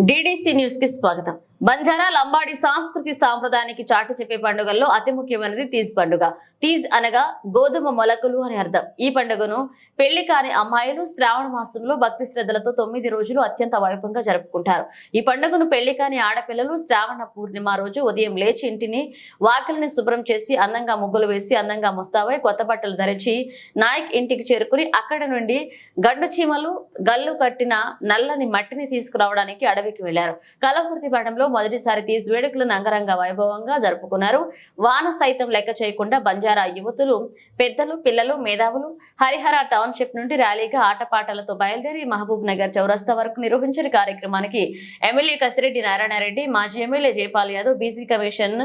DDC news కి స్వాగతం. బంజారా లంబాడి సంస్కృతి సాంప్రదాయానికి చాటు చెప్పే పండుగల్లో అతి ముఖ్యమైనది తీజ్ పండుగ. తీజ్ అనగా గోధుమ మొలకలు అని అర్థం. ఈ పండుగను పెళ్లి కాని అమ్మాయిలు శ్రావణ మాసంలో భక్తి శ్రద్ధలతో 9 రోజులు అత్యంత వైభవంగా జరుపుకుంటారు. ఈ పండుగను పెళ్లి కాని ఆడపిల్లలు శ్రావణ పూర్ణిమ రోజు ఉదయం లేచి ఇంటిని వాకిలిని శుభ్రం చేసి అందంగా ముగ్గులు వేసి అందంగా ముస్తాబై కొత్త బట్టలు ధరించి నాయక్ ఇంటికి చేరుకుని అక్కడ నుండి గండు చీమలు గల్లు కట్టిన నల్లని మట్టిని తీసుకురావడానికి అడవికి వెళ్లారు. కలహుర్తి పట్టణంలో మొదటిసారి తీజ్ వేడుకలను అంగరంగ వైభవంగా జరుపుకున్నారు. వాన సైతం లెక్క చేయకుండా బంజారా యువతులు, పెద్దలు, పిల్లలు, మేధావులు హరిహర టౌన్షిప్ నుండి ర్యాలీగా ఆటపాటలతో బయలుదేరి మహబూబ్ నగర్ చౌరస్తా వరకు నిర్వహించిన కార్యక్రమానికి ఎమ్మెల్యే కసిరెడ్డి నారాయణరెడ్డి, మాజీ MLA Jaipal Yadav, BC commission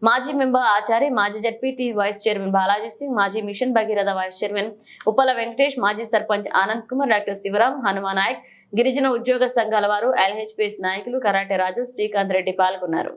మాజీ మెంబర్ ఆచారి, మాజీ ZPTC vice chairman Balaji Singh, మాజీ mission Bhagiratha vice chairman Uppala Venkatesh, మాజీ సర్పంచ్ ఆనంద్ కుమార్, డాక్టర్ శివరాం, హనుమా నాయక్, గిరిజన ఉద్యోగ సంఘాల వారు, ఎల్హెచ్పిఎస్ నాయకులు, కరాటే రాజు, శ్రీకాంత్ రెడ్డి పాల్గొన్నారు.